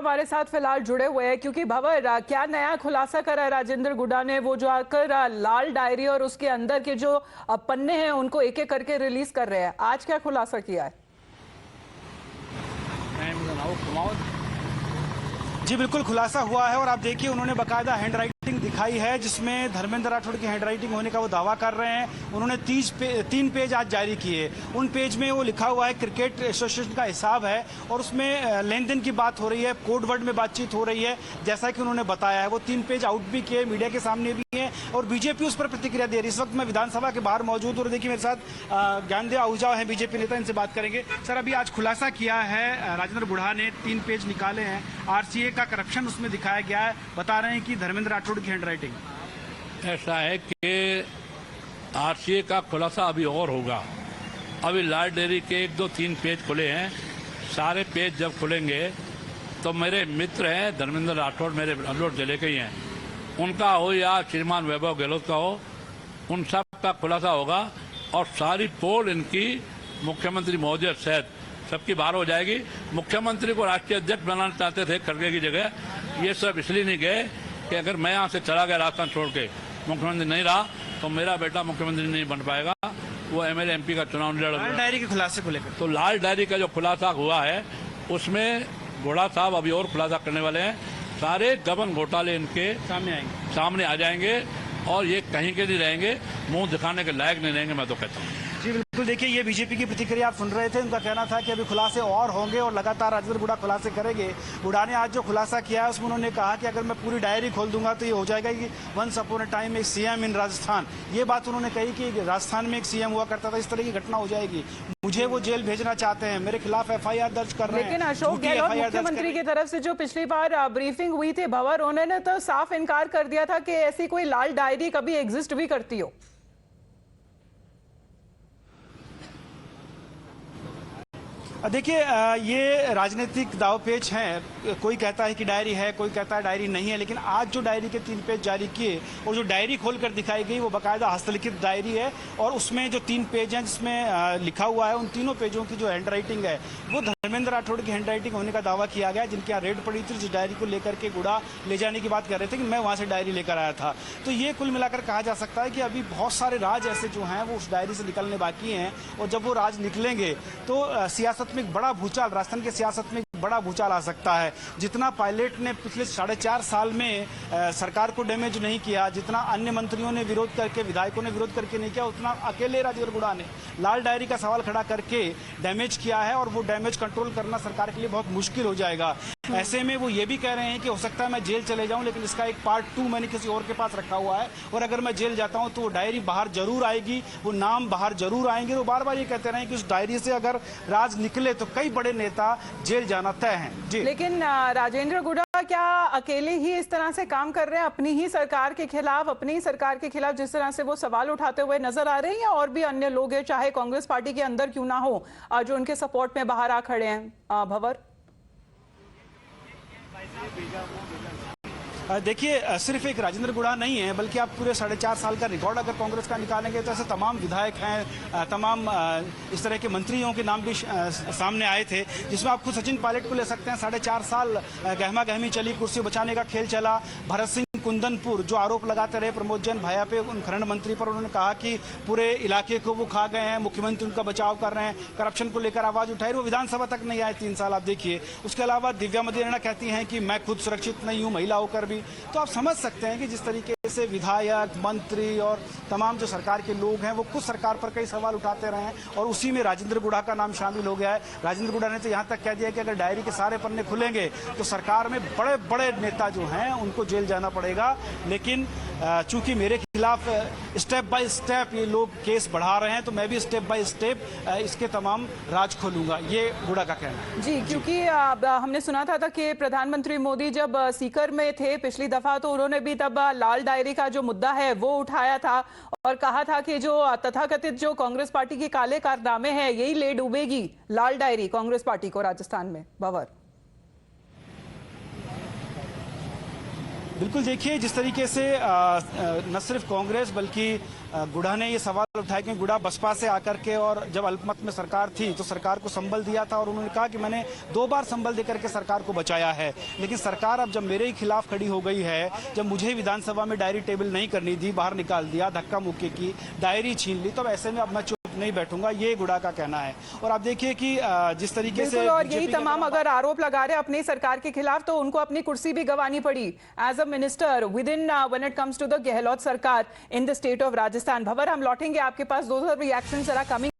हमारे साथ फिलहाल जुड़े हुए हैं क्योंकि भंवर क्या नया खुलासा करा है राजेंद्र गुडा ने, वो जो आकर लाल डायरी और उसके अंदर के जो पन्ने हैं उनको एक एक करके रिलीज कर रहे हैं। आज क्या खुलासा किया है? जी बिल्कुल खुलासा हुआ है और आप देखिए उन्होंने बाकायदा हैंड राइटिंग दिखाई है जिसमें धर्मेंद्र राठौड़ की हैंड राइटिंग होने का वो दावा कर रहे हैं। उन्होंने 3 पेज आज जारी किए। उन पेज में वो लिखा हुआ है क्रिकेट एसोसिएशन का हिसाब है और उसमें लेन देन की बात हो रही है, कोड वर्ड में बातचीत हो रही है जैसा कि उन्होंने बताया है। वो 3 पेज आउट भी किए, मीडिया के सामने भी है और बीजेपी उस पर प्रतिक्रिया दे रही है। इस वक्त मैं विधानसभा के बाहर मौजूद हूँ और देखिए मेरे साथ ज्ञानदेव आहूजा है बीजेपी नेता, इनसे बात करेंगे। सर अभी आज खुलासा किया है राजेंद्र गुडा ने, 3 पेज निकाले हैं, आरसीए का करप्शन उसमें दिखाया गया है, बता रहे हैं कि धर्मेंद्र राठौड़ की हैंड राइटिंग। ऐसा है कि आरसीए का खुलासा अभी और होगा। अभी लाल डेयरी के 1, 2, 3 पेज खुले हैं। सारे पेज जब खुलेंगे तो मेरे मित्र हैं धर्मेंद्र राठौड़, मेरे अमलोट जिले के ही हैं, उनका हो या श्रीमान वैभव गहलोत का हो, उन सब का खुलासा होगा और सारी पोल इनकी मुख्यमंत्री महोदय सहित सबकी बाहर हो जाएगी। मुख्यमंत्री को राष्ट्रीय अध्यक्ष बनाना चाहते थे खड़गे की जगह, ये सब इसलिए नहीं गए कि अगर मैं यहाँ से चला गया राजस्थान छोड़ के, मुख्यमंत्री नहीं रहा तो मेरा बेटा मुख्यमंत्री नहीं बन पाएगा, वो एमएलए एमपी का चुनाव नहीं लड़ेगा। लाल डायरी के खुलासे को लेकर तो लाल डायरी का जो खुलासा हुआ है उसमें घोड़ा साहब अभी और खुलासा करने वाले हैं। सारे गबन घोटाले इनके सामने आ जाएंगे और ये कहीं के नहीं रहेंगे, मुंह दिखाने के लायक नहीं रहेंगे, मैं तो कहता हूँ। जी बिल्कुल, देखिए ये बीजेपी की प्रतिक्रिया आप सुन रहे थे। उनका कहना था कि अभी खुलासे और होंगे और लगातार राजेंद्र गुडा खुलासे करेंगे। गुडा ने आज जो खुलासा किया है उसमें उन्होंने कहा कि अगर मैं पूरी डायरी खोल दूंगा तो ये हो जाएगा कि वंस अपॉन अ टाइम एक सीएम इन राजस्थान, ये बात उन्होंने कही कि राजस्थान में एक सीएम हुआ करता था, इस तरह की घटना हो जाएगी, मुझे वो जेल भेजना चाहते हैं, मेरे खिलाफ एफआईआर दर्ज कर रहे हैं। लेकिन अशोक गहलोत मुख्यमंत्री की तरफ से जो पिछली बार ब्रीफिंग हुई थी भंवर, उन्होंने तो साफ इनकार कर दिया था कि ऐसी कोई लाल डायरी कभी एग्जिस्ट भी करती हो। देखिए ये राजनीतिक दावपेच हैं, कोई कहता है कि डायरी है, कोई कहता है डायरी नहीं है, लेकिन आज जो डायरी के 3 पेज जारी किए और जो डायरी खोलकर दिखाई गई वो बाकायदा हस्तलिखित डायरी है और उसमें जो 3 पेज हैं जिसमें लिखा हुआ है, उन तीनों पेजों की जो हैंड राइटिंग है वो धर्मेंद्र राठौड़ की हैंड राइटिंग होने का दावा किया गया। जिनके यहाँ रेड पड़ी थी, जिस डायरी को लेकर के गुडा ले जाने की बात कर रहे थे कि मैं वहाँ से डायरी लेकर आया था। तो ये कुल मिलाकर कहा जा सकता है कि अभी बहुत सारे राज ऐसे जो हैं वो उस डायरी से निकलने बाकी हैं और जब वो राज निकलेंगे तो सियासत में एक बड़ा भूचाल, राजस्थान की सियासत में बड़ा भूचाल आ सकता है। जितना पायलट ने पिछले 4.5 साल में सरकार को डैमेज नहीं किया, जितना अन्य मंत्रियों ने विरोध करके, विधायकों ने विरोध करके नहीं किया, उतना अकेले राजेंद्र गुडा ने लाल डायरी का सवाल खड़ा करके डैमेज किया है और वो डैमेज कंट्रोल करना सरकार के लिए बहुत मुश्किल हो जाएगा। ऐसे में वो ये भी कह रहे हैं कि हो सकता है मैं जेल चले जाऊं, लेकिन इसका एक पार्ट 2 मैंने किसी और के पास रखा हुआ है और अगर मैं जेल जाता हूं तो वो डायरी बाहर जरूर आएगी, वो नाम बाहर जरूर आएंगे। तो बार बार ये कहते रहे कि उस डायरी से अगर राज निकले तो कई बड़े नेता जेल जाना तय है। जी, लेकिन राजेंद्र गुडा क्या अकेले ही इस तरह से काम कर रहे हैं अपनी ही सरकार के खिलाफ, अपनी ही सरकार के खिलाफ जिस तरह से वो सवाल उठाते हुए नजर आ रहे हैं, या और भी अन्य लोग हैं, चाहे कांग्रेस पार्टी के अंदर क्यों ना हो, जो उनके सपोर्ट में बाहर आ खड़े हैं? भंवर, देखिए सिर्फ एक राजेंद्र गुडा नहीं है, बल्कि आप पूरे 4.5 साल का रिकॉर्ड अगर कांग्रेस का निकालेंगे तो ऐसे तमाम विधायक हैं, तमाम इस तरह के मंत्रियों के नाम भी सामने आए थे, जिसमें आप खुद सचिन पायलट को ले सकते हैं। 4.5 साल गहमा गहमी चली, कुर्सी बचाने का खेल चला। भरत सिंह कुंदनपुर जो आरोप लगाते रहे प्रमोद जैन भाया पे, उन खनन मंत्री पर, उन्होंने कहा कि पूरे इलाके को वो खा गए हैं, मुख्यमंत्री उनका बचाव कर रहे हैं, करप्शन को लेकर आवाज उठाई, वो विधानसभा तक नहीं आए 3 साल, आप देखिए। उसके अलावा दिव्या मदेरणा कहती हैं कि मैं खुद सुरक्षित नहीं हूं, महिला होकर भी। तो आप समझ सकते हैं कि जिस तरीके से विधायक, मंत्री और तमाम जो सरकार के लोग हैं वो खुद सरकार पर कई सवाल उठाते रहे हैं और उसी में राजेंद्र गुडा का नाम शामिल हो गया है। राजेंद्र गुडा ने तो यहाँ तक कह दिया कि अगर डायरी के सारे पन्ने खुलेंगे तो सरकार में बड़े बड़े नेता जो हैं उनको जेल जाना पड़ेगा। लेकिन चूंकि मेरे खिलाफ स्टेप बाय स्टेप ये लोग केस बढ़ा रहे हैं तो मैं भी स्टेप बाय स्टेप इसके तमाम राज खोलूंगा, ये गुडा का कहना है। जी, क्योंकि हमने सुना था कि प्रधानमंत्री मोदी जब सीकर में थे पिछली दफा तो उन्होंने भी तब लाल डायरी का जो मुद्दा है वो उठाया था और कहा था कि जो तथाकथित जो कांग्रेस पार्टी के काले कारनामे हैं यही ले डूबेगी लाल डायरी कांग्रेस पार्टी को राजस्थान में। भंवर, बिल्कुल, देखिए जिस तरीके से न सिर्फ कांग्रेस बल्कि गुड़ा ने ये सवाल उठाया कि गुड़ा बसपा से आकर के, और जब अल्पमत में सरकार थी तो सरकार को संबल दिया था और उन्होंने कहा कि मैंने 2 बार संबल देकर के सरकार को बचाया है। लेकिन सरकार अब जब मेरे ही खिलाफ खड़ी हो गई है, जब मुझे विधानसभा में डायरी टेबल नहीं करनी थी, बाहर निकाल दिया, धक्का मुक्की की, डायरी छीन ली, तो अब ऐसे में अब मैं नहीं बैठूंगा, ये गुड़ा का कहना है। और आप देखिए कि जिस तरीके से और यही तमाम अगर आरोप लगा रहे अपनी सरकार के खिलाफ, तो उनको अपनी कुर्सी भी गंवानी पड़ी as a minister with in when it comes to the Gehlot सरकार in the state of Rajasthan. Bhanwar, हम लौटेंगे आपके पास, दोस्तों रिएक्शन जरा कमिंग